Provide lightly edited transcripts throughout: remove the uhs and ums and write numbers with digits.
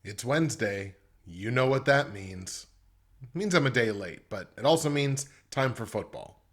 It's Wednesday. You know what that means. It means I'm a day late, but it also means time for football.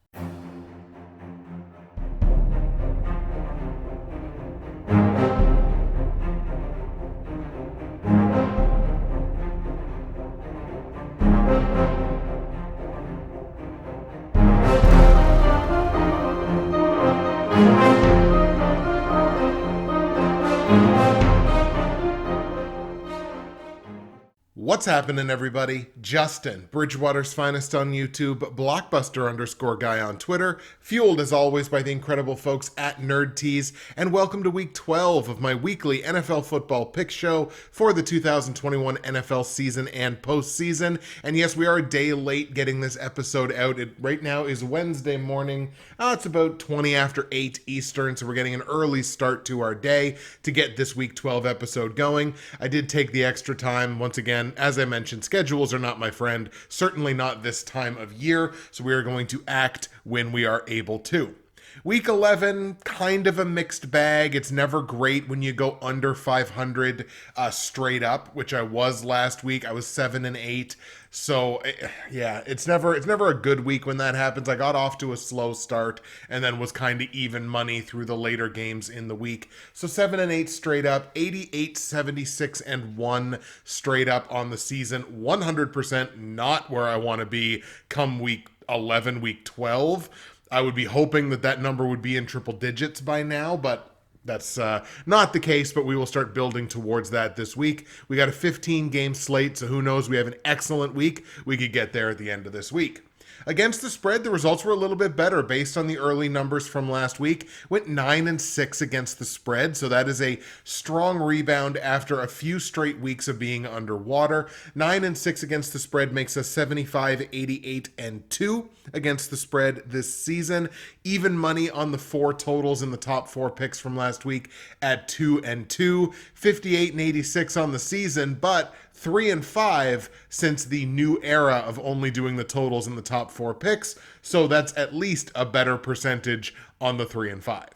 What's happening, everybody? Justin, Bridgewater's finest on YouTube, Blockbuster underscore guy on Twitter, fueled as always by the incredible folks at NerdTees, and welcome to week 12 of my weekly NFL football pick show for the 2021 NFL season and postseason. And yes, we are a day late getting this episode out. It right now is Wednesday morning. It's about 20 after 8 Eastern, so we're getting an early start to our day to get this week 12 episode going. I did take the extra time once again. As I mentioned, schedules are not my friend, certainly not this time of year, so we are going to act when we are able to. Week 11, kind of a mixed bag. It's never great when you go under 500 straight up, which I was last week. I was 7-8. So yeah, it's never a good week when that happens. I got off to a slow start and then was kind of even money through the later games in the week. So 7-8 straight up, 88, 76 and 1 straight up on the season. 100% not where I want to be come week 11, week 12. I would be hoping that number would be in triple digits by now, but that's not the case, but we will start building towards that this week. We got a 15-game slate, so who knows? We have an excellent week. We could get there at the end of this week. Against the spread, the results were a little bit better based on the early numbers from last week. Went 9-6 against the spread, so that is a strong rebound after a few straight weeks of being underwater. 9-6 against the spread makes us 75, 88, and 2 against the spread this season. Even money on the four totals in the top four picks from last week at 2-2. 58 and 86 on the season, but 3-5 since the new era of only doing the totals in the top four picks, so that's at least a better percentage on the 3-5.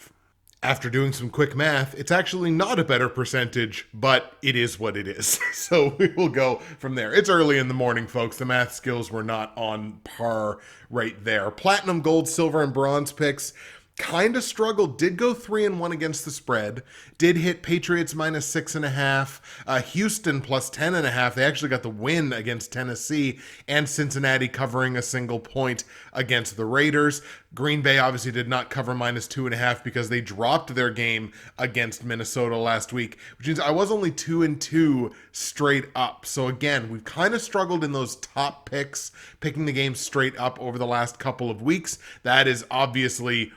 After doing some quick math, it's actually not a better percentage, but it is what it is. So we will go from there. It's early in the morning, folks. The math skills were not on par right there. Platinum, gold, silver, and bronze picks kind of struggled, did go 3-1 against the spread, did hit Patriots minus 6.5, Houston plus 10.5. They actually got the win against Tennessee, and Cincinnati covering a single point against the Raiders. Green Bay obviously did not cover minus 2.5 because they dropped their game against Minnesota last week, which means I was only 2-2 straight up. So again, we've kind of struggled in those top picks, picking the game straight up over the last couple of weeks. That is obviously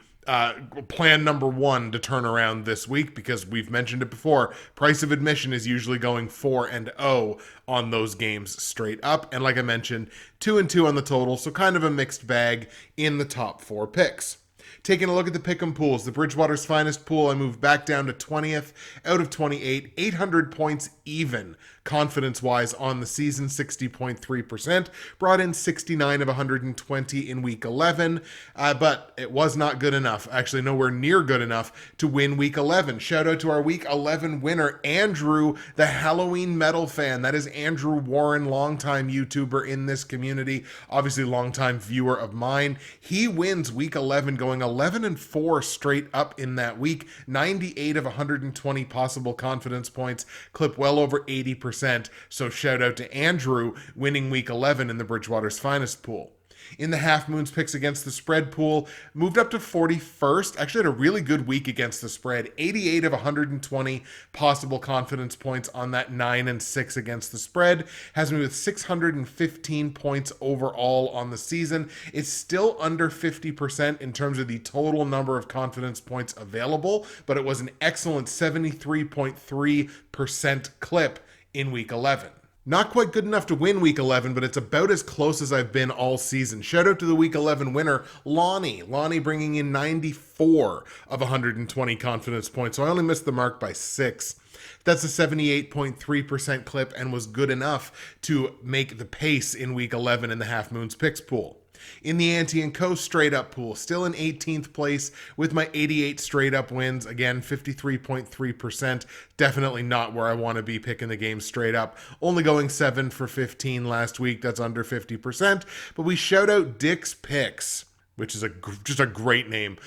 plan number one to turn around this week, because we've mentioned it before. Price of admission is usually going 4-0 on those games straight up. And like I mentioned, 2-2 on the total, so kind of a mixed bag in the top four picks. Taking a look at the Pick'em pools, the Bridgewater's finest pool, I moved back down to 20th out of 28, 800 points even, confidence-wise on the season, 60.3%. Brought in 69 of 120 in week 11, but it was not good enough, actually nowhere near good enough to win week 11. Shout out to our week 11 winner, Andrew, the Halloween metal fan. That is Andrew Warren, longtime YouTuber in this community, obviously longtime viewer of mine. He wins week 11 going 11-4 straight up in that week, 98 of 120 possible confidence points, clip well over 80%. So shout out to Andrew winning week 11 in the Bridgewater's finest pool. In the Half Moon's picks against the spread pool, moved up to 41st. Actually had a really good week against the spread. 88 of 120 possible confidence points on that 9-6 against the spread. Has me with 615 points overall on the season. It's still under 50% in terms of the total number of confidence points available, but it was an excellent 73.3% clip in week 11. Not quite good enough to win week 11, but it's about as close as I've been all season. Shout out to the week 11 winner, Lonny. Lonny bringing in 94 of 120 confidence points, so I only missed the mark by 6. That's a 78.3% clip and was good enough to make the pace in week 11 in the Half Moon's picks pool. In the Ante & Co. straight up pool, still in 18th place with my 88 straight up wins. Again, 53.3%. Definitely not where I want to be picking the game straight up. Only going 7 for 15 last week. That's under 50%. But we shout out Dick's Picks, which is just a great name.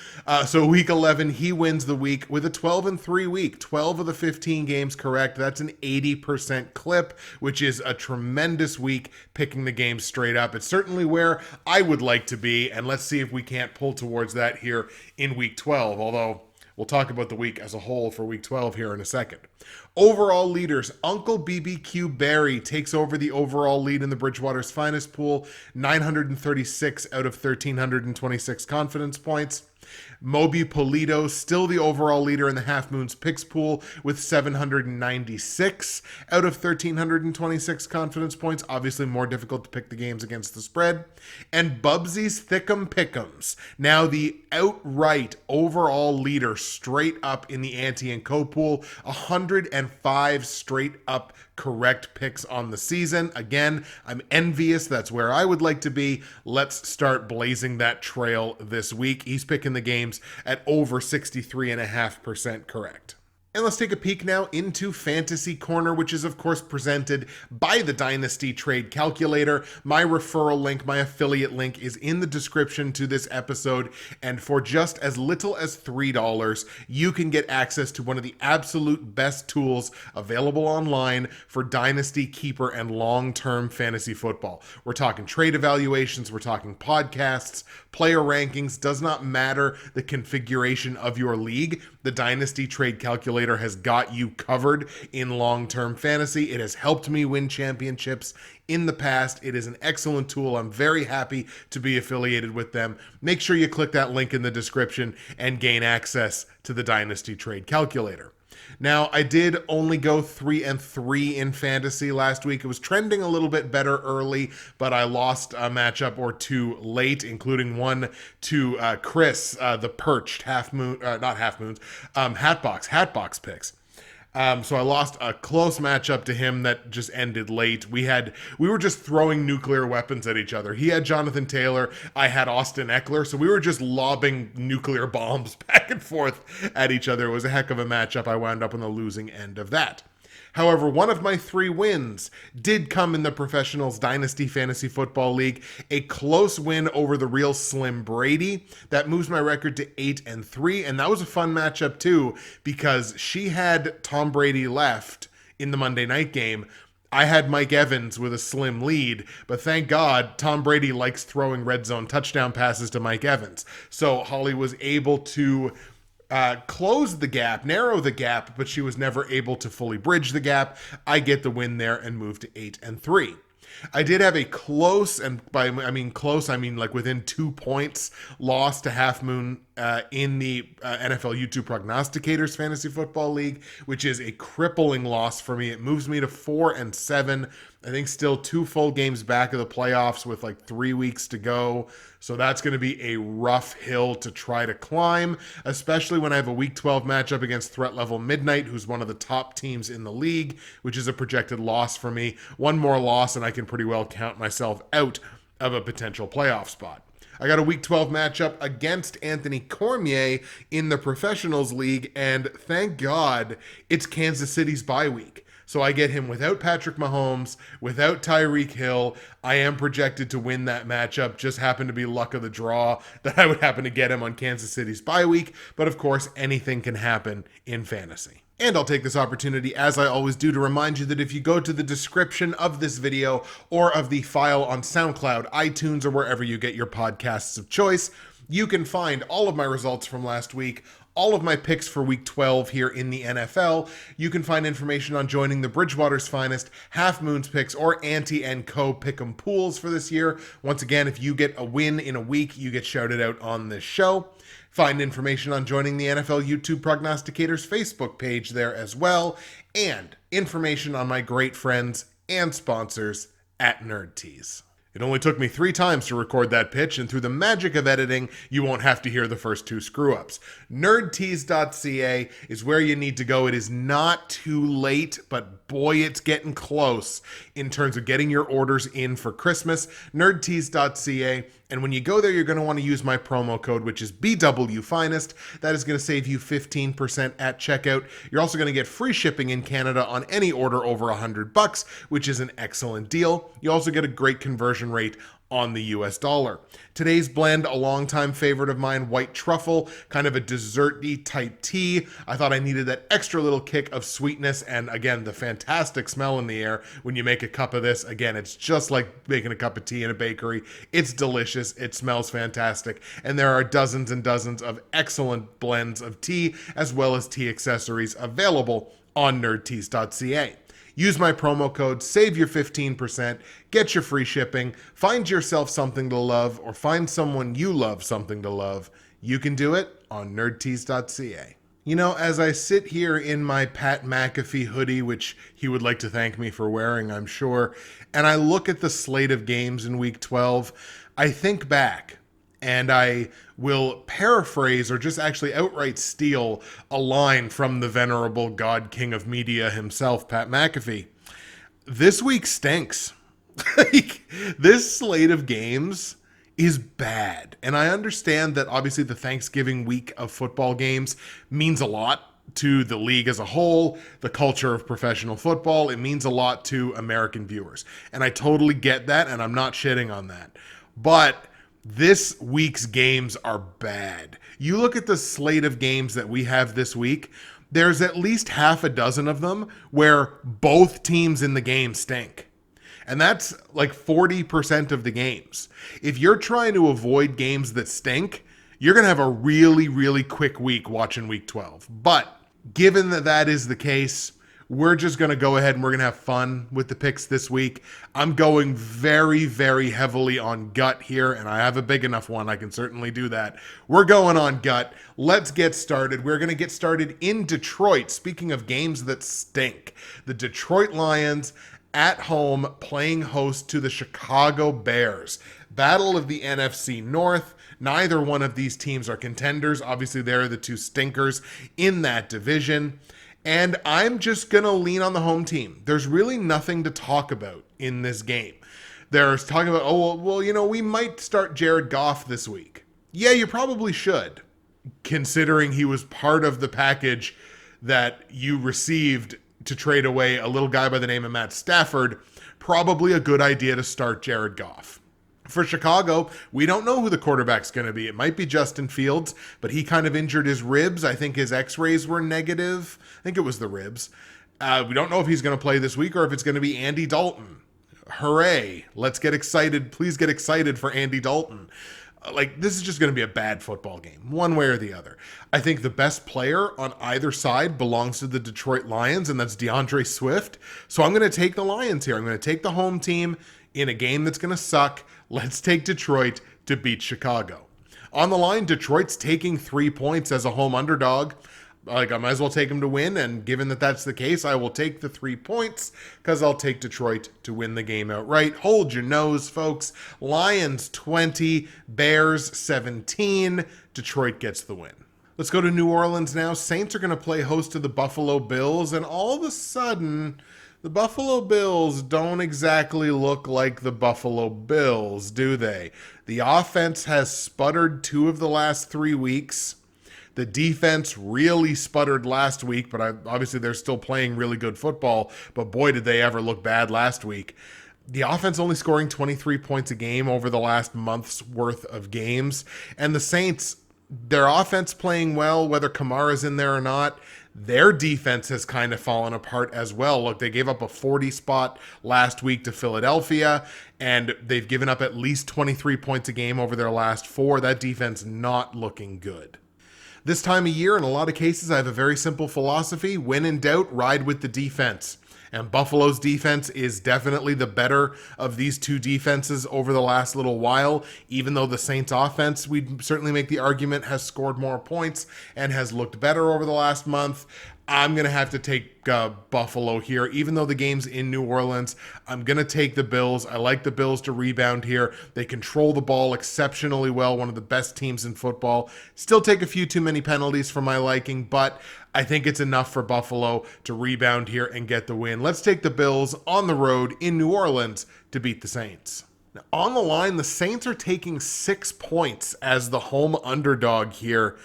So week 11, he wins the week with a 12-3 week. 12 of the 15 games correct. That's an 80% clip, which is a tremendous week picking the game straight up. It's certainly where I would like to be, and let's see if we can't pull towards that here in week 12, although we'll talk about the week as a whole for week 12 here in a second. Overall leaders, Uncle BBQ Barry takes over the overall lead in the Bridgewater's Finest pool, 936 out of 1,326 confidence points. Moby Pulido, still the overall leader in the Half Moon's picks pool with 796 out of 1,326 confidence points. Obviously more difficult to pick the games against the spread. And Bubsy's Thiccum Pickums, now the outright overall leader straight up in the Ante & Co. pool. 105 straight up correct picks on the season. Again, I'm envious. That's where I would like to be. Let's start blazing that trail this week. He's picking the games at over 63.5% correct. And let's take a peek now into Fantasy Corner, which is of course presented by the Dynasty Trade Calculator. My referral link, my affiliate link is in the description to this episode. And for just as little as $3, you can get access to one of the absolute best tools available online for Dynasty, Keeper, and long-term fantasy football. We're talking trade evaluations, we're talking podcasts, player rankings. Does not matter the configuration of your league. The Dynasty Trade Calculator has got you covered in long-term fantasy. It has helped me win championships in the past. It is an excellent tool. I'm very happy to be affiliated with them. Make sure you click that link in the description and gain access to the Dynasty Trade Calculator. Now, I did only go 3-3 in fantasy last week. It was trending a little bit better early, but I lost a matchup or two late, including one to Chris, the Perched Hatbox picks. So I lost a close matchup to him that just ended late. We were just throwing nuclear weapons at each other. He had Jonathan Taylor, I had Austin Eckler, so we were just lobbing nuclear bombs back and forth at each other. It was a heck of a matchup. I wound up on the losing end of that. However, one of my 3 wins did come in the Professionals Dynasty Fantasy Football League, a close win over the real Slim Brady. That moves my record to 8-3, and that was a fun matchup too, because she had Tom Brady left in the Monday night game. I had Mike Evans with a slim lead, but thank God Tom Brady likes throwing red zone touchdown passes to Mike Evans. So Holly was able to close the gap, narrow the gap, but she was never able to fully bridge the gap. I get the win there and move to 8-3. I did have a close, and by close, I mean like within 2 points, loss to Half Moon in the NFL YouTube Prognosticators Fantasy Football League, which is a crippling loss for me. It moves me to 4-7. I think still 2 full games back of the playoffs with like 3 weeks to go. So that's going to be a rough hill to try to climb, especially when I have a Week 12 matchup against Threat Level Midnight, who's one of the top teams in the league, which is a projected loss for me. One more loss and I can pretty well count myself out of a potential playoff spot. I got a Week 12 matchup against Anthony Cormier in the Professionals League, and thank God it's Kansas City's bye week. So I get him without Patrick Mahomes, without Tyreek Hill. I am projected to win that matchup. Just happened to be luck of the draw that I would happen to get him on Kansas City's bye week. But of course, anything can happen in fantasy. And I'll take this opportunity, as I always do, to remind you that if you go to the description of this video or of the file on SoundCloud, iTunes, or wherever you get your podcasts of choice, you can find all of my results from last week, all of my picks for Week 12 here in the NFL. You can find information on joining the Bridgewater's Finest, Half Moon's picks, or Ante & Co. Pick'em pools for this year. Once again, if you get a win in a week, you get shouted out on this show. Find information on joining the NFL YouTube Prognosticators Facebook page there as well, and information on my great friends and sponsors at Nerd Tees. It only took me 3 times to record that pitch, and through the magic of editing, you won't have to hear the first 2 screw-ups. Nerdtees.ca is where you need to go. It is not too late, but boy, it's getting close in terms of getting your orders in for Christmas. Nerdtees.ca, And when you go there, you're going to want to use my promo code, which is BWFinest. That is going to save you 15% at checkout. You're also going to get free shipping in Canada on any order over $100, which is an excellent deal. You also get a great conversion rate on the US dollar. Today's blend, a longtime favorite of mine, white truffle, kind of a dessert-y type tea. I thought I needed that extra little kick of sweetness, and again, the fantastic smell in the air when you make a cup of this. Again, it's just like making a cup of tea in a bakery. It's delicious, it smells fantastic, and there are dozens and dozens of excellent blends of tea, as well as tea accessories available on nerdteas.ca. Use my promo code, save your 15%, get your free shipping, find yourself something to love, or find someone you love something to love. You can do it on nerdteas.ca. You know, as I sit here in my Pat McAfee hoodie, which he would like to thank me for wearing, I'm sure, and I look at the slate of games in Week 12, I think back, and I will paraphrase or just actually outright steal a line from the venerable God King of Media himself, Pat McAfee. This week stinks. This slate of games is bad. And I understand that obviously the Thanksgiving week of football games means a lot to the league as a whole, the culture of professional football. It means a lot to American viewers. And I totally get that, and I'm not shitting on that. But this week's games are bad. You look at the slate of games that we have this week, there's at least half a dozen of them where both teams in the game stink. And that's like 40% of the games. If you're trying to avoid games that stink, you're going to have a really, really quick week watching Week 12. But given that that is the case, we're just going to go ahead and we're going to have fun with the picks this week. I'm going very, very heavily on gut here, and I have a big enough one. I can certainly do that. We're going on gut. Let's get started. We're going to get started in Detroit. Speaking of games that stink, the Detroit Lions at home playing host to the Chicago Bears. Battle of the NFC North. Neither one of these teams are contenders. Obviously, they're the two stinkers in that division. And I'm just going to lean on the home team. There's really nothing to talk about in this game. There's talking about, we might start Jared Goff this week. Yeah, you probably should, considering he was part of the package that you received to trade away a little guy by the name of Matt Stafford. Probably a good idea to start Jared Goff. For Chicago, we don't know who the quarterback's going to be. It might be Justin Fields, but he kind of injured his ribs. I think his x-rays were negative. I think it was the ribs. We don't know if he's going to play this week or if it's going to be Andy Dalton. Hooray. Let's get excited. Please get excited for Andy Dalton. This is just going to be a bad football game, one way or the other. I think the best player on either side belongs to the Detroit Lions, and that's DeAndre Swift. So I'm going to take the Lions here. I'm going to take the home team in a game that's going to suck. Let's take Detroit to beat Chicago. On the line, Detroit's taking 3 points as a home underdog. I might as well take them to win, and given that that's the case, I will take the 3 points because I'll take Detroit to win the game outright. Hold your nose, folks. Lions 20, Bears 17. Detroit gets the win. Let's go to New Orleans now. Saints are going to play host to the Buffalo Bills, and all of a sudden, the Buffalo Bills don't exactly look like the Buffalo Bills, do they? The offense has sputtered 2 of the last 3 weeks. The defense really sputtered last week, but obviously they're still playing really good football, but boy, did they ever look bad last week. The offense only scoring 23 points a game over the last month's worth of games. And the Saints, their offense playing well, whether Kamara's in there or not. Their defense has kind of fallen apart as well. Look, they gave up a 40 spot last week to Philadelphia, and they've given up at least 23 points a game over their last 4. That defense not looking good. This time of year, in a lot of cases, I have a very simple philosophy. When in doubt, ride with the defense. And Buffalo's defense is definitely the better of these two defenses over the last little while, even though the Saints offense, we'd certainly make the argument, has scored more points and has looked better over the last month. I'm going to have to take Buffalo here. Even though the game's in New Orleans, I'm going to take the Bills. I like the Bills to rebound here. They control the ball exceptionally well, one of the best teams in football. Still take a few too many penalties for my liking, but I think it's enough for Buffalo to rebound here and get the win. Let's take the Bills on the road in New Orleans to beat the Saints. Now, on the line, the Saints are taking 6 points as the home underdog here.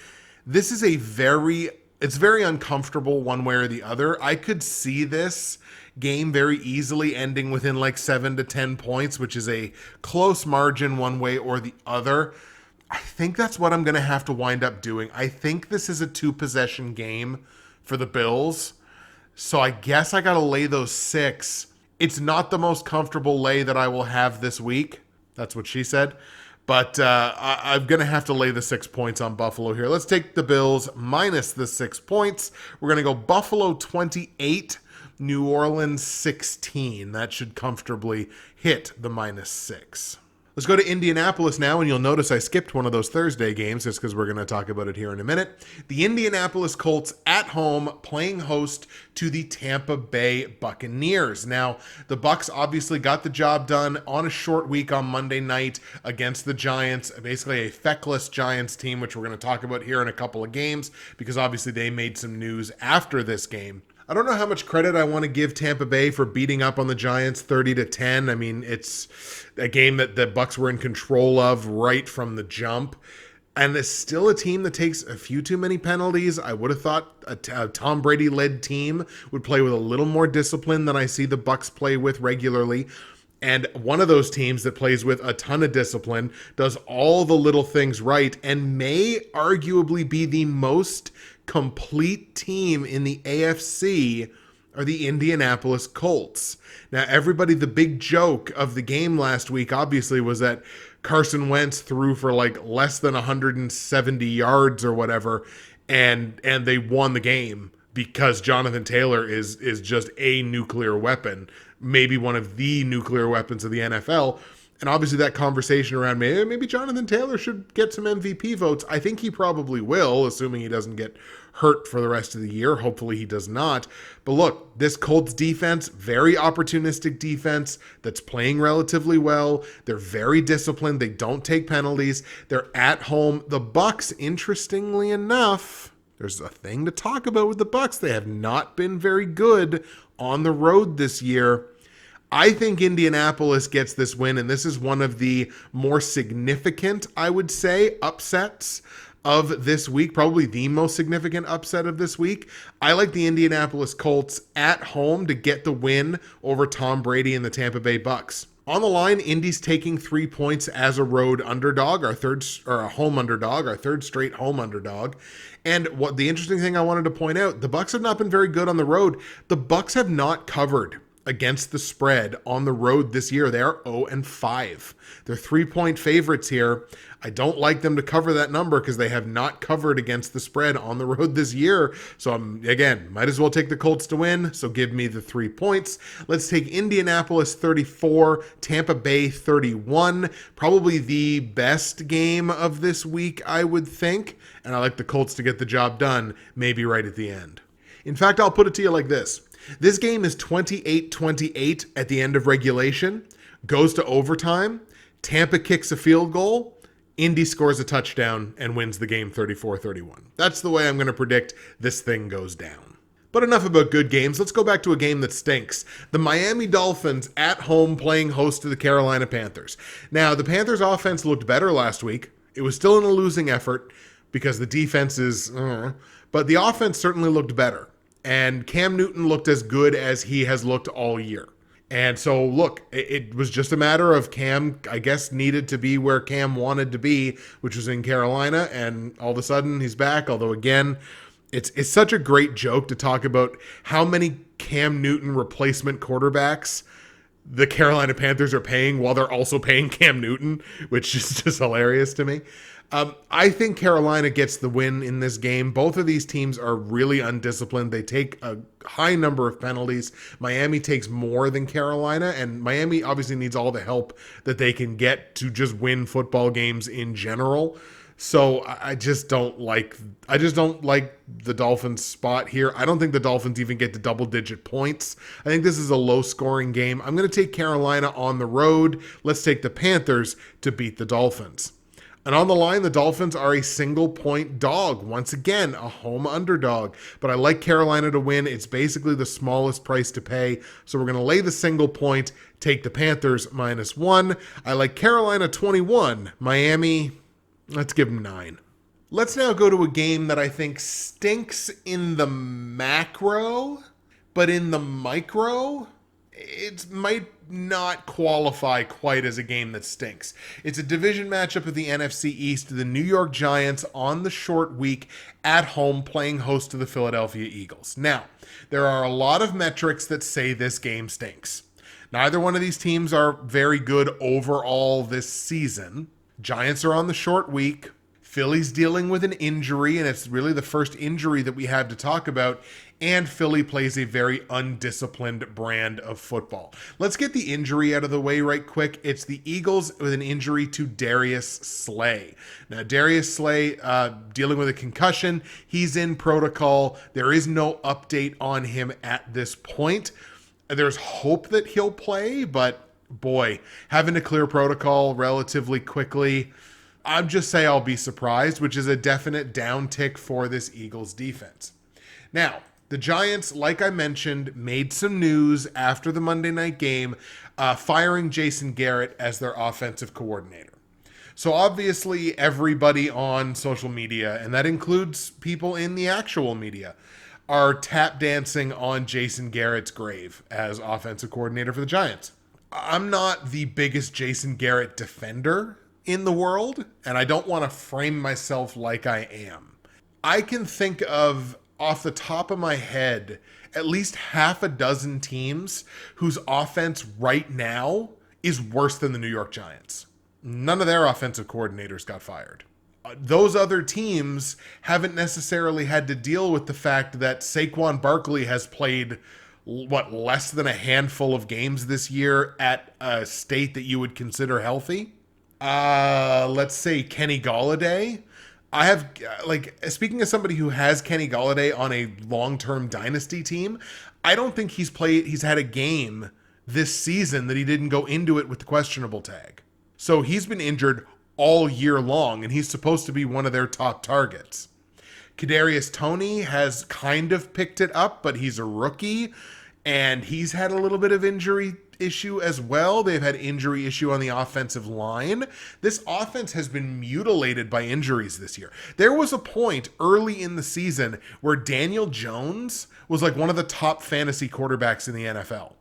This is it's very uncomfortable one way or the other. I could see this game very easily ending within like 7 to 10 points, which is a close margin one way or the other. I think that's what I'm going to have to wind up doing. I think this is a 2-possession game for the Bills. So I guess I got to lay those 6. It's not the most comfortable lay that I will have this week. That's what she said. But I'm going to have to lay the 6 points on Buffalo here. Let's take the Bills minus the 6 points. We're going to go Buffalo 28, New Orleans 16. That should comfortably hit the -6. Let's go to Indianapolis now, and you'll notice I skipped one of those Thursday games just because we're going to talk about it here in a minute. The Indianapolis Colts at home playing host to the Tampa Bay Buccaneers. Now, the Bucs obviously got the job done on a short week on Monday night against the Giants, basically a feckless Giants team, which we're going to talk about here in a couple of games because obviously they made some news after this game. I don't know how much credit I want to give Tampa Bay for beating up on the Giants 30-10. I mean, it's a game that the Bucs were in control of right from the jump. And it's still a team that takes a few too many penalties. I would have thought a Tom Brady-led team would play with a little more discipline than I see the Bucs play with regularly. And one of those teams that plays with a ton of discipline, does all the little things right, and may arguably be the most complete team in the AFC are the Indianapolis Colts. Now, everybody, the big joke of the game last week, obviously, was that Carson Wentz threw for like less than 170 yards or whatever, and they won the game because Jonathan Taylor is just a nuclear weapon, maybe one of the nuclear weapons of the NFL. And obviously that conversation around maybe Jonathan Taylor should get some MVP votes. I think he probably will, assuming he doesn't get hurt for the rest of the year. Hopefully he does not. But look, this Colts defense, very opportunistic defense that's playing relatively well. They're very disciplined. They don't take penalties. They're at home. The Bucs, interestingly enough, there's a thing to talk about with the Bucs. They have not been very good on the road this year. I think Indianapolis gets this win, and this is one of the more significant, I would say, upsets of this week, probably the most significant upset of this week. I like the Indianapolis Colts at home to get the win over Tom Brady and the Tampa Bay Bucs. On the line, Indy's taking 3 points as a road underdog, our third straight home underdog. And what the interesting thing I wanted to point out, the Bucs have not been very good on the road. The Bucs have not covered against the spread on the road this year. They are 0-5. They're 3-point favorites here. I don't like them to cover that number because they have not covered against the spread on the road this year. So again, might as well take the Colts to win. So give me the 3 points. Let's take Indianapolis 34, Tampa Bay 31. Probably the best game of this week, I would think. And I like the Colts to get the job done, maybe right at the end. In fact, I'll put it to you like this. This game is 28-28 at the end of regulation, goes to overtime, Tampa kicks a field goal, Indy scores a touchdown and wins the game 34-31. That's the way I'm going to predict this thing goes down. But enough about good games. Let's go back to a game that stinks. The Miami Dolphins at home playing host to the Carolina Panthers. Now, the Panthers offense looked better last week. It was still in a losing effort because the defense is, but the offense certainly looked better. And Cam Newton looked as good as he has looked all year. And so, look, it was just a matter of Cam, I guess, needed to be where Cam wanted to be, which was in Carolina. And all of a sudden, he's back. Although, again, it's such a great joke to talk about how many Cam Newton replacement quarterbacks the Carolina Panthers are paying while they're also paying Cam Newton, which is just hilarious to me. I think Carolina gets the win in this game. Both of these teams are really undisciplined. They take a high number of penalties. Miami takes more than Carolina, and Miami obviously needs all the help that they can get to just win football games in general. So I just don't like the Dolphins spot here. I don't think the Dolphins even get to double-digit points. I think this is a low-scoring game. I'm going to take Carolina on the road. Let's take the Panthers to beat the Dolphins. And on the line, the Dolphins are a single-point dog. Once again, a home underdog. But I like Carolina to win. It's basically the smallest price to pay. So we're going to lay the single point, take the Panthers -1. I like Carolina 21. Miami, let's give them 9. Let's now go to a game that I think stinks in the macro, but in the micro, it might not qualify quite as a game that stinks. It's a division matchup of the NFC East, the New York Giants on the short week at home playing host to the Philadelphia Eagles. Now, there are a lot of metrics that say this game stinks. Neither one of these teams are very good overall this season. Giants are on the short week. Philly's dealing with an injury, and it's really the first injury that we have to talk about. And Philly plays a very undisciplined brand of football. Let's get the injury out of the way right quick. It's the Eagles with an injury to Darius Slay. Now, Darius Slay dealing with a concussion. He's in protocol. There is no update on him at this point. There's hope that he'll play, but boy, having to clear protocol relatively quickly, I'd just say I'll be surprised, which is a definite downtick for this Eagles defense. Now, the Giants, like I mentioned, made some news after the Monday night game, firing Jason Garrett as their offensive coordinator. So obviously everybody on social media, and that includes people in the actual media, are tap dancing on Jason Garrett's grave as offensive coordinator for the Giants. I'm not the biggest Jason Garrett defender in the world, and I don't want to frame myself like I am. I can think of, off the top of my head, at least half a dozen teams whose offense right now is worse than the New York Giants. None of their offensive coordinators got fired. Those other teams haven't necessarily had to deal with the fact that Saquon Barkley has played, less than a handful of games this year at a state that you would consider healthy. Let's say Kenny Golladay. I have, speaking as somebody who has Kenny Golladay on a long-term dynasty team, I don't think he's had a game this season that he didn't go into it with the questionable tag. So he's been injured all year long, and he's supposed to be one of their top targets. Kadarius Toney has kind of picked it up, but he's a rookie, and he's had a little bit of injury issue as well. They've had injury issue on the offensive line. This offense has been mutilated by injuries this year. There was a point early in the season where Daniel Jones was like one of the top fantasy quarterbacks in the NFL.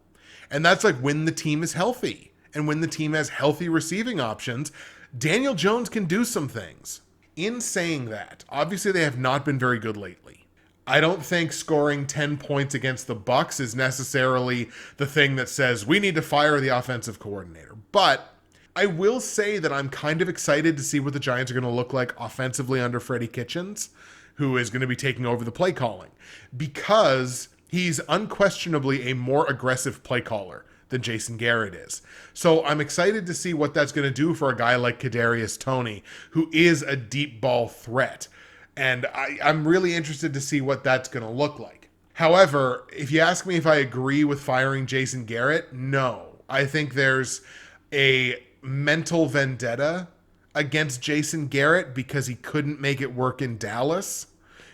And that's like when the team is healthy and when the team has healthy receiving options, Daniel Jones can do some things. In saying that, obviously they have not been very good lately. I don't think scoring 10 points against the Bucs is necessarily the thing that says we need to fire the offensive coordinator. But I will say that I'm kind of excited to see what the Giants are going to look like offensively under Freddie Kitchens, who is going to be taking over the play calling, because he's unquestionably a more aggressive play caller than Jason Garrett is. So I'm excited to see what that's going to do for a guy like Kadarius Toney, who is a deep ball threat. And I'm really interested to see what that's going to look like. However, if you ask me if I agree with firing Jason Garrett, no. I think there's a mental vendetta against Jason Garrett because he couldn't make it work in Dallas,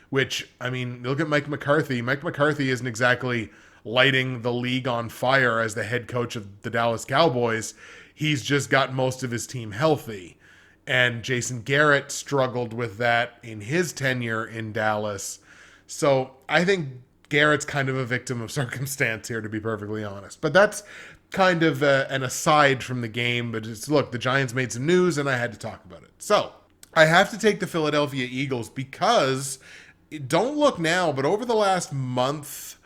which, I mean, look at Mike McCarthy. Mike McCarthy isn't exactly lighting the league on fire as the head coach of the Dallas Cowboys. He's just got most of his team healthy. And Jason Garrett struggled with that in his tenure in Dallas. So I think Garrett's kind of a victim of circumstance here, to be perfectly honest. But that's kind of an aside from the game. But just look, the Giants made some news and I had to talk about it. So I have to take the Philadelphia Eagles because, don't look now, but over the last month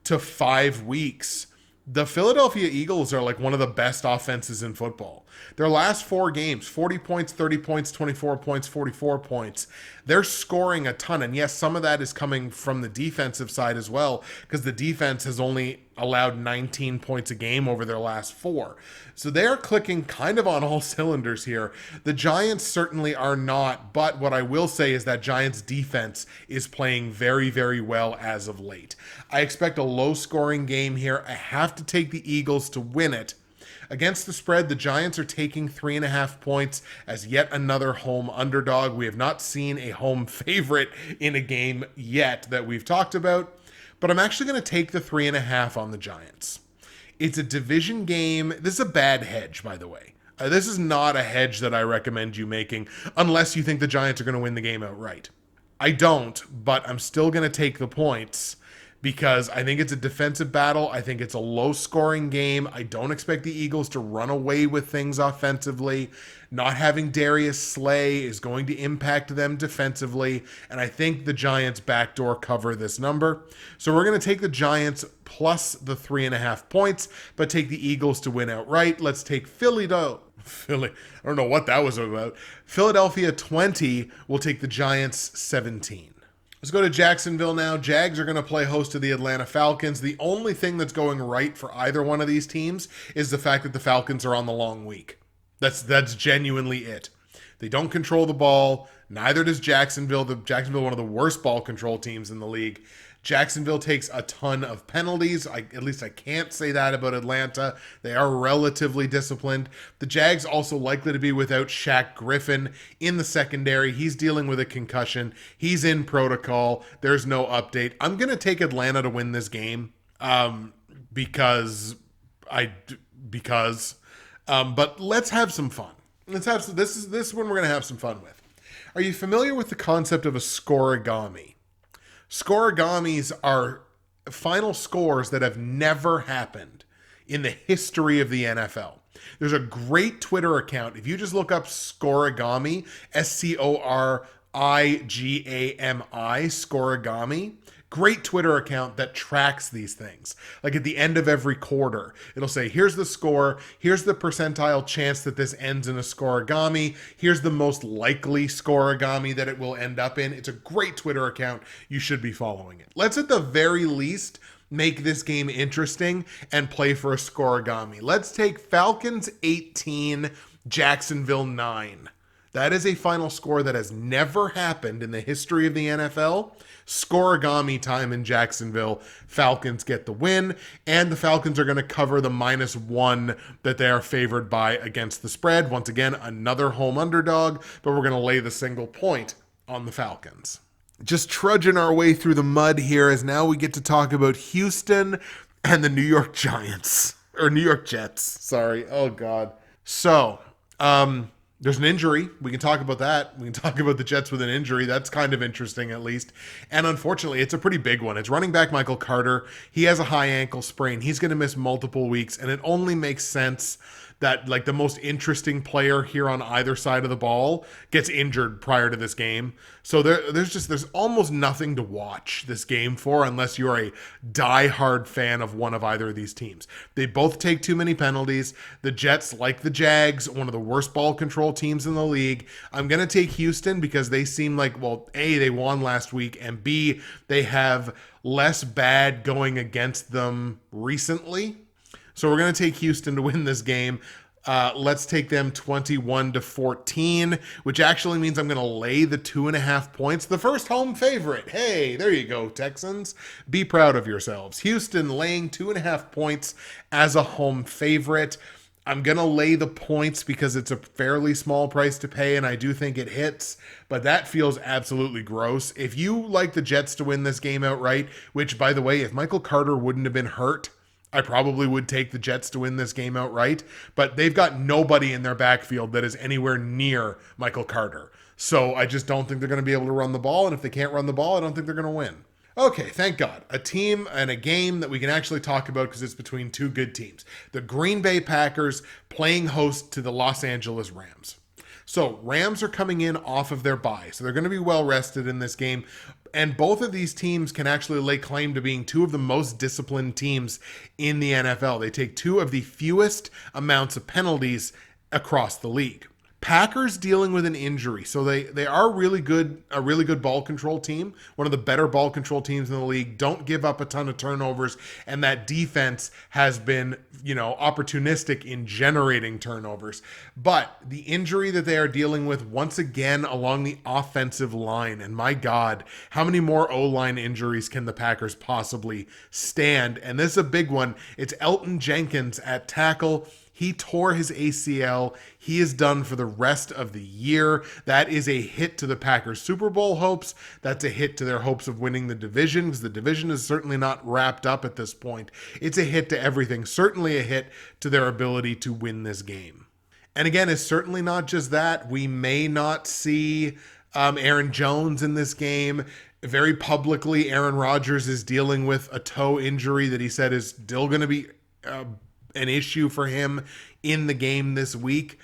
to 5 weeks, the Philadelphia Eagles are like one of the best offenses in football. Their last 4 games, 40 points, 30 points, 24 points, 44 points. They're scoring a ton. And yes, some of that is coming from the defensive side as well, because the defense has only allowed 19 points a game over their last 4. So they're clicking kind of on all cylinders here. The Giants certainly are not, but what I will say is that Giants defense is playing very, very well as of late. I expect a low-scoring game here. I have to take the Eagles to win it. Against the spread, the Giants are taking 3.5 points as yet another home underdog. We have not seen a home favorite in a game yet that we've talked about, but I'm actually going to take the 3.5 on the Giants. It's a division game. This is a bad hedge, by the way. This is not a hedge that I recommend you making unless you think the Giants are going to win the game outright. I don't, but I'm still going to take the points because I think it's a defensive battle. I think it's a low-scoring game. I don't expect the Eagles to run away with things offensively. Not having Darius Slay is going to impact them defensively, and I think the Giants backdoor cover this number. So we're going to take the Giants plus the 3.5 points, but take the Eagles to win outright. Let's take Philly. I don't know what that was about. Philadelphia 20 will take the Giants 17. Let's go to Jacksonville now. Jags are going to play host to the Atlanta Falcons. The only thing that's going right for either one of these teams is the fact that the Falcons are on the long week. That's genuinely it. They don't control the ball. Neither does Jacksonville. Jacksonville, one of the worst ball control teams in the league. Jacksonville takes a ton of penalties. At least I can't say that about Atlanta. They are relatively disciplined. The Jags also likely to be without Shaq Griffin in the secondary. He's dealing with a concussion. He's in protocol. There's no update. I'm going to take Atlanta to win this game because but let's have some fun. This one we're going to have some fun with. Are you familiar with the concept of a scoregami? Scoregamis are final scores that have never happened in the history of the NFL. There's a great Twitter account. If you just look up Scoregami, Scorigami, Scoregami, great Twitter account that tracks these things. Like at the end of every quarter, it'll say, here's the score, here's the percentile chance that this ends in a scoregami, here's the most likely scoregami that it will end up in. It's a great Twitter account. You should be following it. Let's at the very least make this game interesting and play for a scoregami. Let's take Falcons 18, Jacksonville 9. That is a final score that has never happened in the history of the NFL. Scoregami time in Jacksonville. Falcons get the win, and the Falcons are going to cover the -1 that they are favored by against the spread. Once again, another home underdog, but we're going to lay the single point on the Falcons. Just trudging our way through the mud here as now we get to talk about Houston and the New York Giants. Or New York Jets, sorry. Oh, God. So, there's an injury. We can talk about that. We can talk about the Jets with an injury. That's kind of interesting, at least. And unfortunately, it's a pretty big one. It's running back Michael Carter. He has a high ankle sprain. He's going to miss multiple weeks, and it only makes sense that like the most interesting player here on either side of the ball gets injured prior to this game. So there's almost nothing to watch this game for unless you're a diehard fan of one of either of these teams. They both take too many penalties. The Jets, like the Jags, one of the worst ball control teams in the league. I'm going to take Houston because they seem like, well, A, they won last week, and B, they have less bad going against them recently. So we're going to take Houston to win this game. Let's take them 21-14, which actually means I'm going to lay the 2.5 points. The first home favorite. Hey, there you go, Texans. Be proud of yourselves. Houston laying 2.5 points as a home favorite. I'm going to lay the points because it's a fairly small price to pay, and I do think it hits, but that feels absolutely gross. If you like the Jets to win this game outright, which, by the way, if Michael Carter wouldn't have been hurt, I probably would take the Jets to win this game outright, but they've got nobody in their backfield that is anywhere near Michael Carter. So I just don't think they're going to be able to run the ball, and if they can't run the ball, I don't think they're going to win. Okay, thank God. A team and a game that we can actually talk about because it's between two good teams. The Green Bay Packers playing host to the Los Angeles Rams. So Rams are coming in off of their bye, so they're going to be well rested in this game. And both of these teams can actually lay claim to being two of the most disciplined teams in the NFL. They take two of the fewest amounts of penalties across the league. Packers dealing with an injury. So they are a really good ball control team. One of the better ball control teams in the league. Don't give up a ton of turnovers. And that defense has been, opportunistic in generating turnovers. But the injury that they are dealing with once again along the offensive line. And my God, how many more O-line injuries can the Packers possibly stand? And this is a big one. It's Elton Jenkins at tackle. He tore his ACL. He is done for the rest of the year. That is a hit to the Packers' Super Bowl hopes. That's a hit to their hopes of winning the division, because the division is certainly not wrapped up at this point. It's a hit to everything, certainly a hit to their ability to win this game. And again, it's certainly not just that. We may not see Aaron Jones in this game. Very publicly, Aaron Rodgers is dealing with a toe injury that he said is still going to be an issue for him in the game this week.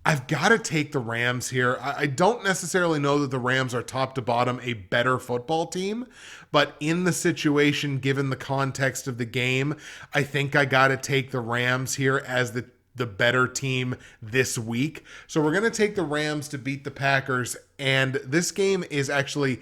I've got to take the Rams here. I don't necessarily know that the Rams are top to bottom a better football team, but in the situation, given the context of the game, I think I got to take the Rams here as the better team this week. So we're going to take the Rams to beat the Packers, and this game is actually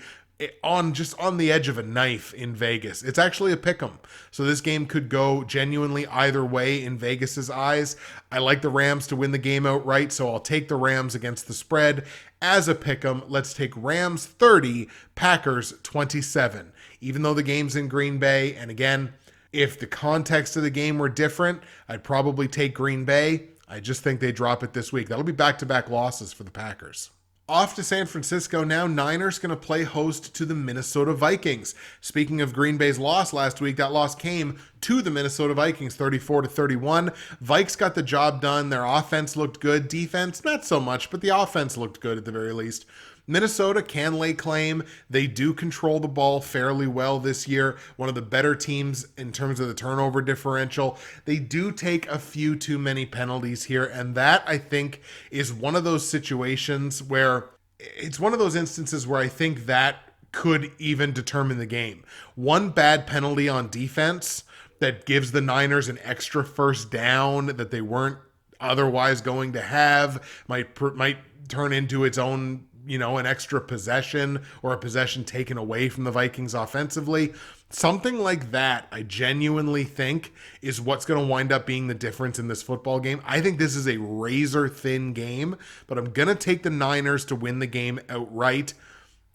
on the edge of a knife in Vegas. It's actually a pick'em. So this game could go genuinely either way in Vegas's eyes. I like the Rams to win the game outright, so I'll take the Rams against the spread as a pick'em. Let's take Rams 30, Packers 27. Even though the game's in Green Bay, and again, if the context of the game were different, I'd probably take Green Bay. I just think they drop it this week. That'll be back-to-back losses for the Packers. Off to San Francisco now. Niners going to play host to the Minnesota Vikings. Speaking of Green Bay's loss last week, that loss came to the Minnesota Vikings, 34-31. Vikes got the job done. Their offense looked good. Defense, not so much, but the offense looked good at the very least. Minnesota can lay claim. They do control the ball fairly well this year. One of the better teams in terms of the turnover differential. They do take a few too many penalties here, and that, I think, is one of those situations where it's one of those instances where I think that could even determine the game. One bad penalty on defense that gives the Niners an extra first down that they weren't otherwise going to have might turn into its own, an extra possession or a possession taken away from the Vikings offensively. Something like that, I genuinely think, is what's going to wind up being the difference in this football game. I think this is a razor-thin game, but I'm going to take the Niners to win the game outright.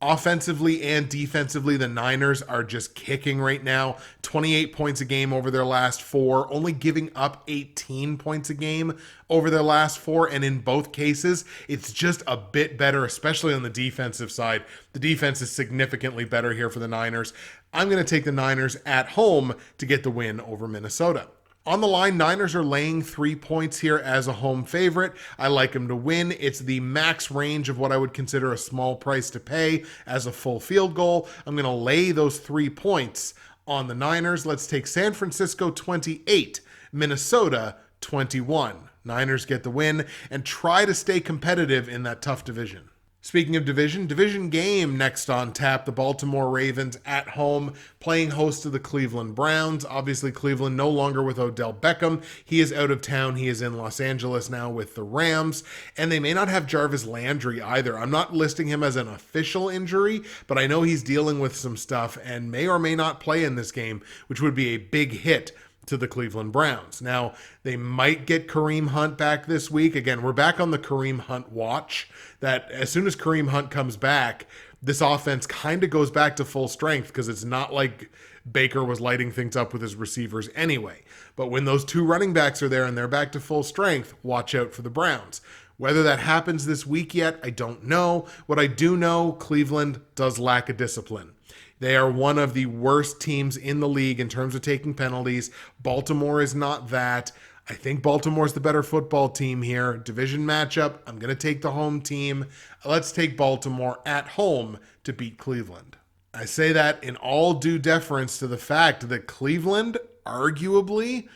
Offensively and defensively, the Niners are just kicking right now. 28 points a game over their last 4, only giving up 18 points a game over their last 4. And in both cases, it's just a bit better, especially on the defensive side. The defense is significantly better here for the Niners. I'm going to take the Niners at home to get the win over Minnesota. On the line, Niners are laying 3 points here as a home favorite. I like them to win. It's the max range of what I would consider a small price to pay as a full field goal. I'm going to lay those 3 points on the Niners. Let's take San Francisco 28, Minnesota 21. Niners get the win and try to stay competitive in that tough division. Speaking of division game next on tap, the Baltimore Ravens at home playing host to the Cleveland Browns. Obviously, Cleveland no longer with Odell Beckham. He is out of town. He is in Los Angeles now with the Rams, and they may not have Jarvis Landry either. I'm not listing him as an official injury, but I know he's dealing with some stuff and may or may not play in this game, which would be a big hit to the Cleveland Browns. Now, they might get Kareem Hunt back this week. Again, we're back on the Kareem Hunt watch, that as soon as Kareem Hunt comes back, this offense kind of goes back to full strength, because it's not like Baker was lighting things up with his receivers anyway. But when those 2 running backs are there and they're back to full strength, watch out for the Browns. Whether that happens this week yet, I don't know. What I do know, Cleveland does lack a discipline. They are one of the worst teams in the league in terms of taking penalties. Baltimore is not that. I think Baltimore's the better football team here. Division matchup, I'm going to take the home team. Let's take Baltimore at home to beat Cleveland. I say that in all due deference to the fact that Cleveland, arguably,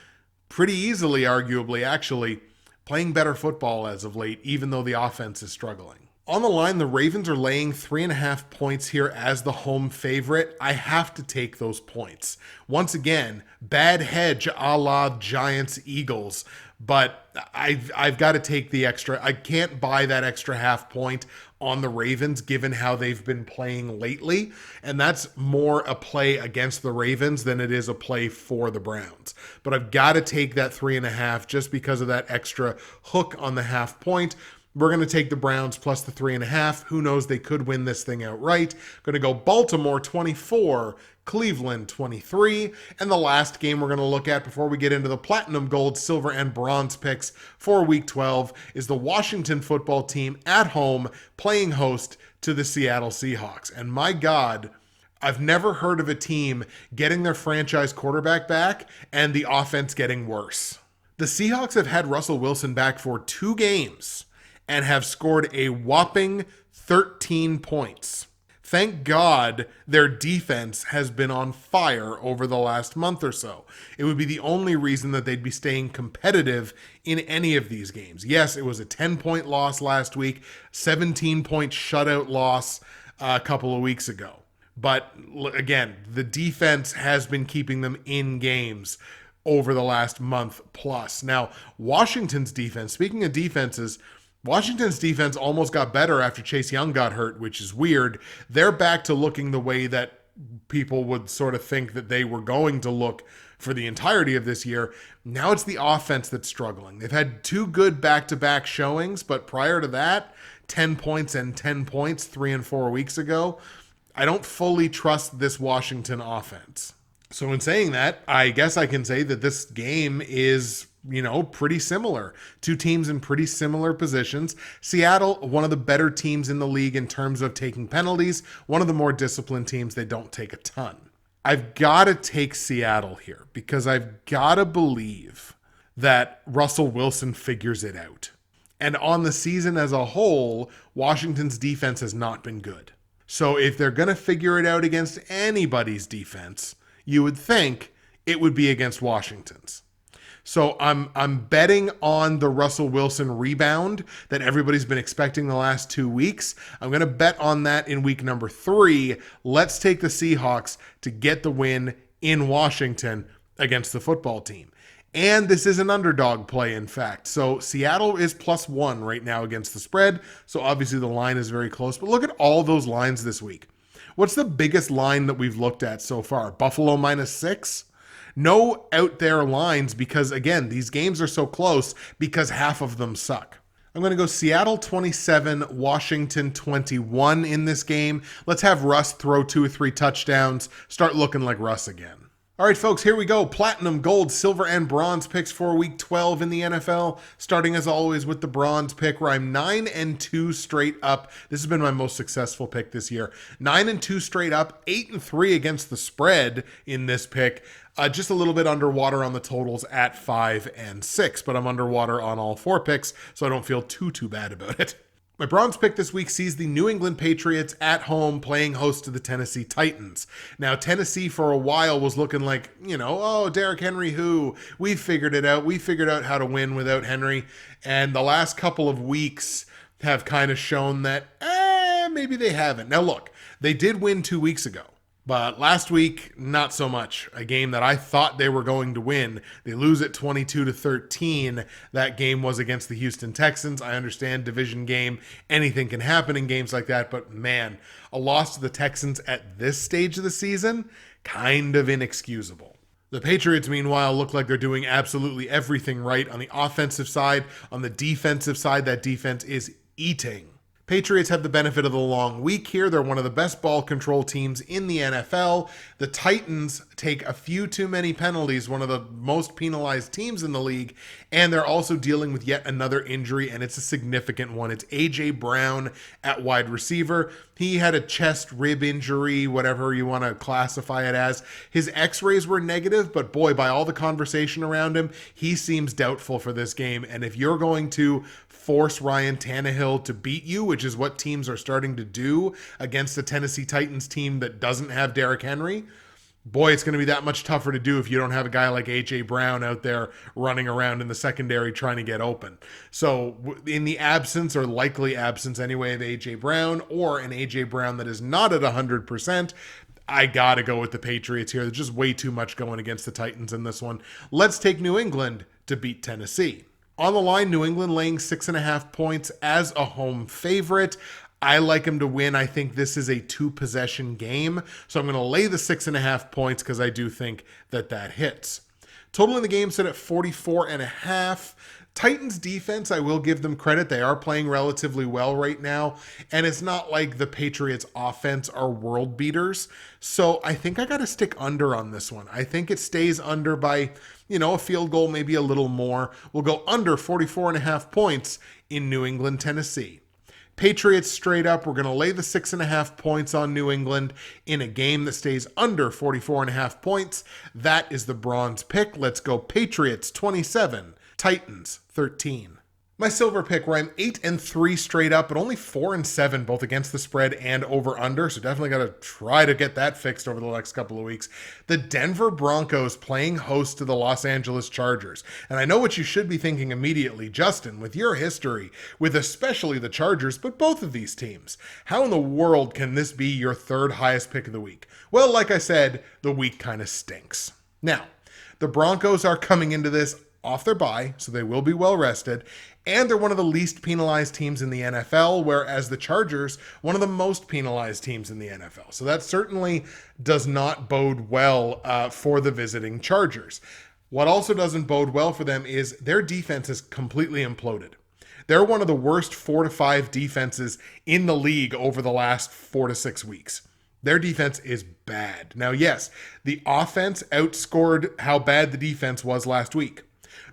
pretty easily arguably actually, playing better football as of late, even though the offense is struggling. On the line, the Ravens are laying 3.5 points here as the home favorite. I have to take those points. Once again, bad hedge a la Giants Eagles, but I've got to take the extra. I can't buy that extra half point on the Ravens given how they've been playing lately, and that's more a play against the Ravens than it is a play for the Browns. But I've got to take that 3.5 just because of that extra hook on the half point. We're going to take the Browns plus the 3.5. Who knows? They could win this thing outright. Going to go Baltimore 24, Cleveland 23. And the last game we're going to look at before we get into the platinum, gold, silver, and bronze picks for week 12 is the Washington football team at home playing host to the Seattle Seahawks. And my God, I've never heard of a team getting their franchise quarterback back and the offense getting worse. The Seahawks have had Russell Wilson back for 2 games and have scored a whopping 13 points. Thank God their defense has been on fire over the last month or so. It would be the only reason that they'd be staying competitive in any of these games. Yes, it was a 10-point loss last week, 17-point shutout loss a couple of weeks ago. But again, the defense has been keeping them in games over the last month plus. Now, Washington's defense, speaking of defenses, Washington's defense almost got better after Chase Young got hurt, which is weird. They're back to looking the way that people would sort of think that they were going to look for the entirety of this year. Now it's the offense that's struggling. They've had 2 good back-to-back showings, but prior to that, 10 points and 10 points 3 and 4 weeks ago. I don't fully trust this Washington offense. So in saying that, I guess I can say that this game is, pretty similar. 2 teams in pretty similar positions. Seattle, one of the better teams in the league in terms of taking penalties. One of the more disciplined teams. They don't take a ton. I've got to take Seattle here because I've got to believe that Russell Wilson figures it out. And on the season as a whole, Washington's defense has not been good. So if they're going to figure it out against anybody's defense, you would think it would be against Washington's. So I'm betting on the Russell Wilson rebound that everybody's been expecting the last 2 weeks. I'm going to bet on that in week number 3. Let's take the Seahawks to get the win in Washington against the football team. And this is an underdog play, in fact. So Seattle is +1 right now against the spread. So obviously the line is very close. But look at all those lines this week. What's the biggest line that we've looked at so far? Buffalo -6? No out there lines because, again, these games are so close because half of them suck. I'm going to go Seattle 27, Washington 21 in this game. Let's have Russ throw 2 or 3 touchdowns. Start looking like Russ again. All right, folks, here we go. Platinum, gold, silver, and bronze picks for week 12 in the NFL. Starting, as always, with the bronze pick, where I'm 9-2 straight up. This has been my most successful pick this year. 9-2 straight up, 8-3 against the spread in this pick. Just a little bit underwater on the totals at 5 and 6, but I'm underwater on all 4 picks, so I don't feel too bad about it. My bronze pick this week sees the New England Patriots at home playing host to the Tennessee Titans. Now, Tennessee for a while was looking like, Derrick Henry who? We figured it out. We figured out how to win without Henry. And the last couple of weeks have kind of shown that, maybe they haven't. Now, look, they did win 2 weeks ago. But last week, not so much. A game that I thought they were going to win. They lose it 22-13. That game was against the Houston Texans. I understand division game. Anything can happen in games like that. But man, a loss to the Texans at this stage of the season, kind of inexcusable. The Patriots, meanwhile, look like they're doing absolutely everything right on the offensive side. On the defensive side, that defense is eating. Patriots have the benefit of the long week here. They're one of the best ball control teams in the NFL. The Titans take a few too many penalties, one of the most penalized teams in the league, and they're also dealing with yet another injury, and it's a significant one. It's A.J. Brown at wide receiver. He had a chest rib injury, whatever you want to classify it as. His x-rays were negative, but boy, by all the conversation around him, he seems doubtful for this game. And if you're going to force Ryan Tannehill to beat you, which is what teams are starting to do against the Tennessee Titans team that doesn't have Derrick Henry, boy, it's going to be that much tougher to do if you don't have a guy like A.J. Brown out there running around in the secondary trying to get open. So in the absence, or likely absence anyway, of A.J. Brown, or an A.J. Brown that is not at 100%, I got to go with the Patriots here. There's just way too much going against the Titans in this one. Let's take New England to beat Tennessee. On the line, New England laying 6.5 points as a home favorite. I like them to win. I think this is a 2-possession game. So I'm going to lay the 6.5 points because I do think that hits. Total in the game set at 44.5. Titans defense, I will give them credit. They are playing relatively well right now. And it's not like the Patriots offense are world beaters. So I think I got to stick under on this one. I think it stays under by, a field goal, maybe a little more. We'll go under 44.5 points in New England, Tennessee. Patriots straight up. We're going to lay the 6.5 points on New England in a game that stays under 44.5 points. That is the bronze pick. Let's go Patriots 27, Titans 13. My silver pick, where I'm 8-3 straight up, but only 4-7 both against the spread and over under. So definitely got to try to get that fixed over the next couple of weeks. The Denver Broncos playing host to the Los Angeles Chargers. And I know what you should be thinking immediately, Justin, with your history, with especially the Chargers, but both of these teams. How in the world can this be your third highest pick of the week? Well, like I said, the week kind of stinks. Now, the Broncos are coming into this off their bye, so they will be well rested, and they're one of the least penalized teams in the NFL, whereas the Chargers, one of the most penalized teams in the NFL. So that certainly does not bode well for the visiting Chargers. What also doesn't bode well for them is their defense has completely imploded. They're one of the worst 4 to 5 defenses in the league over the last 4 to 6 weeks. Their defense is bad. Now, yes, the offense outscored how bad the defense was last week.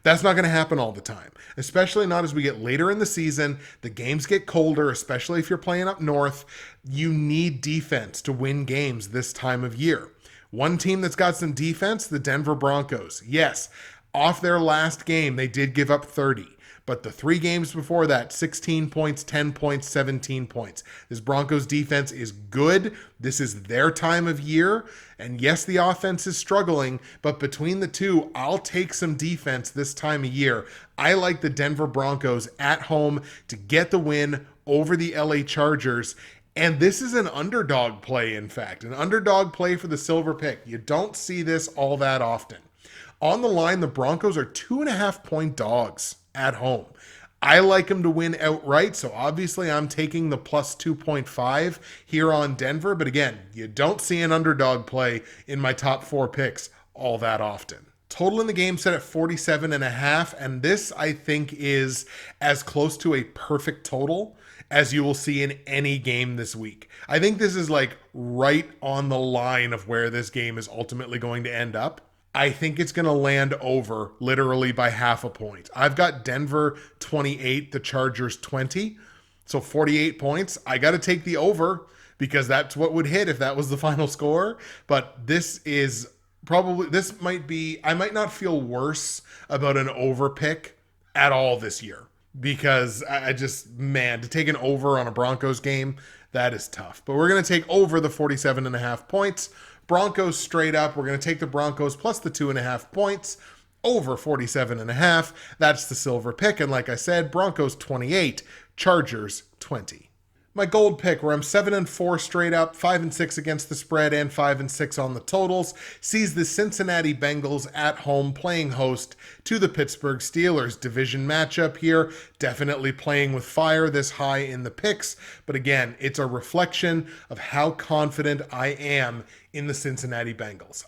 That's not going to happen all the time, especially not as we get later in the season. The games get colder, especially if you're playing up north. You need defense to win games this time of year. One team that's got some defense, the Denver Broncos. Yes, off their last game, they did give up 30. But the 3 games before that, 16 points, 10 points, 17 points. This Broncos defense is good. This is their time of year. And yes, the offense is struggling, but between the two, I'll take some defense this time of year. I like the Denver Broncos at home to get the win over the LA Chargers. And this is an underdog play, in fact. An underdog play for the silver pick. You don't see this all that often. On the line, the Broncos are 2.5-point dogs at home. I like them to win outright, so obviously I'm taking the plus 2.5 here on Denver. But again, you don't see an underdog play in my top 4 picks all that often. Total in the game set at 47.5, and this I think is as close to a perfect total as you will see in any game this week. I think this is like right on the line of where this game is ultimately going to end up. I think it's going to land over literally by half a point. I've got Denver 28, the Chargers 20. So 48 points. I got to take the over because that's what would hit if that was the final score. But this is probably, I might not feel worse about an over pick at all this year because to take an over on a Broncos game, that is tough. But we're going to take over the 47.5 points. Broncos straight up. We're going to take the Broncos plus the 2.5 points over 47.5. That's the silver pick. And like I said, Broncos 28, Chargers 20. My gold pick, where I'm 7-4 straight up, 5-6 against the spread, and 5-6 on the totals, sees the Cincinnati Bengals at home playing host to the Pittsburgh Steelers. Division matchup here, definitely playing with fire this high in the picks. But again, it's a reflection of how confident I am in the Cincinnati Bengals.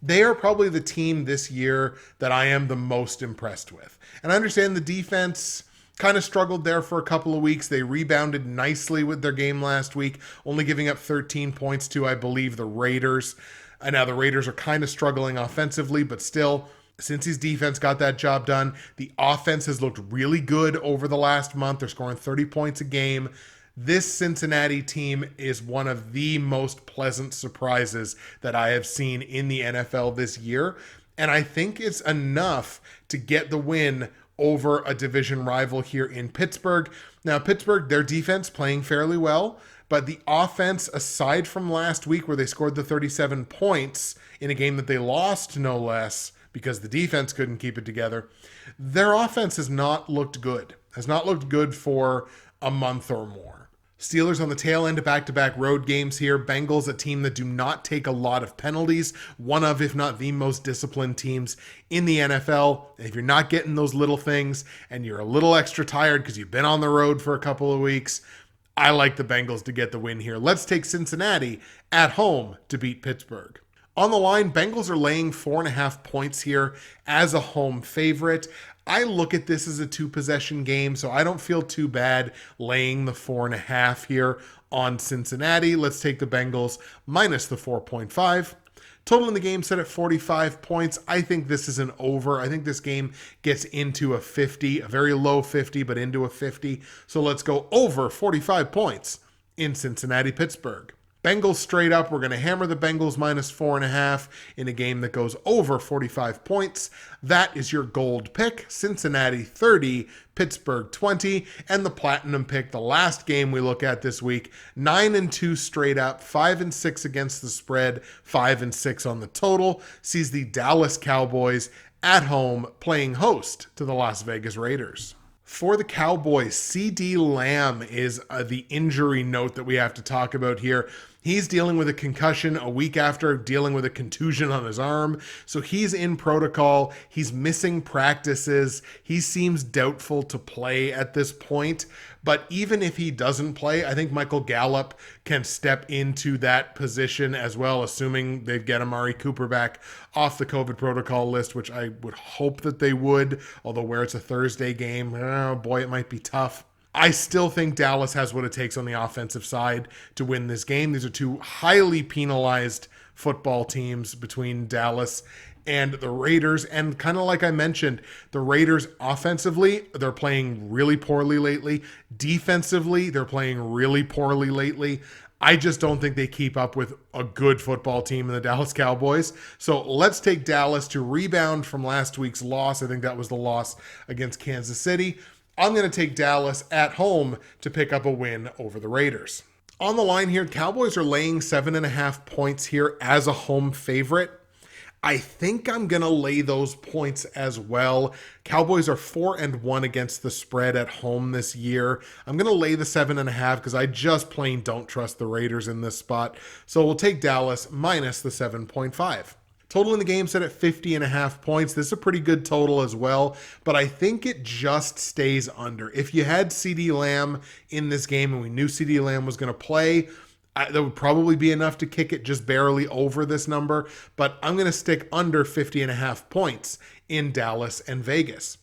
They are probably the team this year that I am the most impressed with. And I understand the defense kind of struggled there for a couple of weeks. They rebounded nicely with their game last week, only giving up 13 points to, I believe, the Raiders. And now the Raiders are kind of struggling offensively, but still, since his defense got that job done, the offense has looked really good over the last month. They're scoring 30 points a game. This Cincinnati team is one of the most pleasant surprises that I have seen in the NFL this year. And I think it's enough to get the win over a division rival here in Pittsburgh. Now, Pittsburgh, their defense playing fairly well, but the offense, aside from last week where they scored the 37 points in a game that they lost, no less, because the defense couldn't keep it together, their offense has not looked good. Has not looked good for a month or more. Steelers on the tail end of back-to-back road games here. Bengals, a team that do not take a lot of penalties. One of, if not the most disciplined teams in the NFL. And if you're not getting those little things and you're a little extra tired because you've been on the road for a couple of weeks, I like the Bengals to get the win here. Let's take Cincinnati at home to beat Pittsburgh. On the line, Bengals are laying 4.5 points here as a home favorite. I look at this as a 2-possession game, so I don't feel too bad laying the 4.5 here on Cincinnati. Let's take the Bengals minus the 4.5. Total in the game set at 45 points. I think this is an over. I think this game gets into a 50, a very low 50, but into a 50. So let's go over 45 points in Cincinnati, Pittsburgh. Bengals straight up. We're going to hammer the Bengals minus 4.5 in a game that goes over 45 points. That is your gold pick. Cincinnati 30, Pittsburgh 20, and the platinum pick, the last game we look at this week, 9-2 straight up, 5-6 against the spread, 5-6 on the total, sees the Dallas Cowboys at home playing host to the Las Vegas Raiders. For the Cowboys, CD Lamb is the injury note that we have to talk about here. He's dealing with a concussion a week after dealing with a contusion on his arm. So he's in protocol. He's missing practices. He seems doubtful to play at this point. But even if he doesn't play, I think Michael Gallup can step into that position as well, assuming they get Amari Cooper back off the COVID protocol list, which I would hope that they would, although where it's a Thursday game, oh boy, it might be tough. I still think Dallas has what it takes on the offensive side to win this game. These are two highly penalized football teams between Dallas and the Raiders. And kind of like I mentioned, the Raiders offensively, they're playing really poorly lately. Defensively, they're playing really poorly lately. I just don't think they keep up with a good football team in the Dallas Cowboys. So let's take Dallas to rebound from last week's loss. I think that was the loss against Kansas City. I'm going to take Dallas at home to pick up a win over the Raiders. On the line here, Cowboys are laying 7.5 points here as a home favorite. I think I'm going to lay those points as well. Cowboys are 4-1 against the spread at home this year. I'm going to lay the 7.5 because I just plain don't trust the Raiders in this spot. So we'll take Dallas minus the 7.5. Total in the game set at 50.5 points. This is a pretty good total as well, but I think it just stays under. If you had CD Lamb in this game and we knew CD Lamb was going to play, that would probably be enough to kick it just barely over this number, but I'm going to stick under 50.5 points in Dallas and Vegas.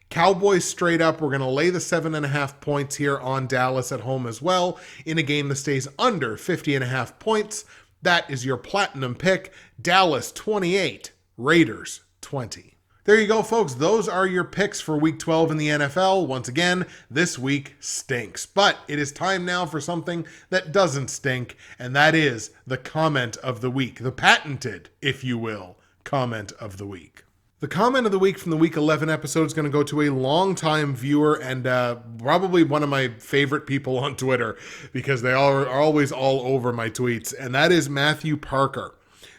Cowboys straight up, we're going to lay the 7.5 points here on Dallas at home as well in a game that stays under 50.5 points. That is your platinum pick. Dallas 28, Raiders 20. There you go, folks. Those are your picks for Week 12 in the NFL. Once again, this week stinks. But it is time now for something that doesn't stink, and that is the comment of the week. The patented, if you will, comment of the week. The comment of the week from the Week 11 episode is going to go to a longtime viewer and probably one of my favorite people on Twitter because they are always all over my tweets, and that is Matthew Parker.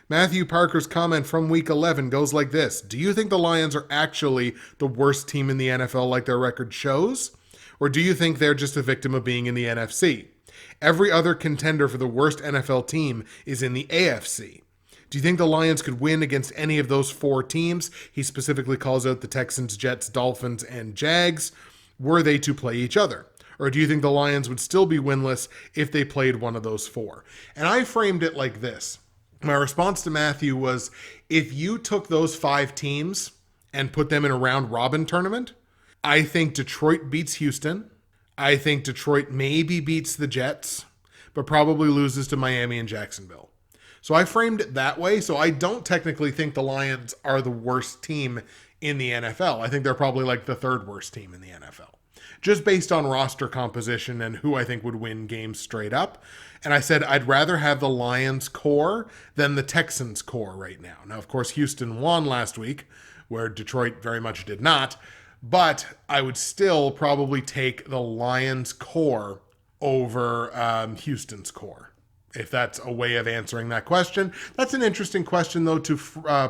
Matthew Parker's comment from Week 11 goes like this. Do you think the Lions are actually the worst team in the NFL like their record shows? Or do you think they're just a victim of being in the NFC? Every other contender for the worst NFL team is in the AFC. Do you think the Lions could win against any of those four teams? He specifically calls out the Texans, Jets, Dolphins, and Jags. Were they to play each other? Or do you think the Lions would still be winless if they played one of those four? And I framed it like this. My response to Matthew was, if you took those five teams and put them in a round robin tournament, I think Detroit beats Houston. I think Detroit maybe beats the Jets, but probably loses to Miami and Jacksonville. So I framed it that way. So I don't technically think the Lions are the worst team in the NFL. I think they're probably like the third worst team in the NFL, just based on roster composition and who I think would win games straight up. And I said I'd rather have the Lions core than the Texans core right now. Now, of course, Houston won last week, where Detroit very much did not. But I would still probably take the Lions core over Houston's core, if that's a way of answering that question. That's an interesting question, though, to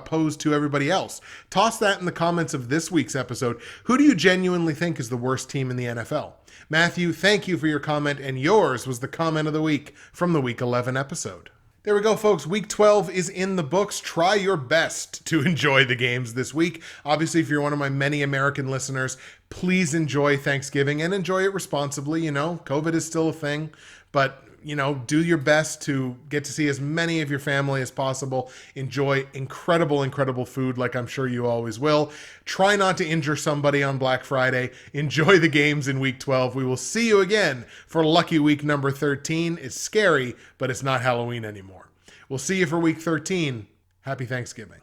pose to everybody else. Toss that in the comments of this week's episode. Who do you genuinely think is the worst team in the NFL? Matthew, thank you for your comment, and yours was the comment of the week from the Week 11 episode. There we go, folks. Week 12 is in the books. Try your best to enjoy the games this week. Obviously, if you're one of my many American listeners, please enjoy Thanksgiving and enjoy it responsibly. You know, COVID is still a thing, but do your best to get to see as many of your family as possible. Enjoy incredible food like I'm sure you always will. Try not to injure somebody on Black Friday. Enjoy the games in week 12. We will see you again for lucky week number 13. It's scary, but it's not Halloween anymore. We'll see you for week 13. Happy Thanksgiving.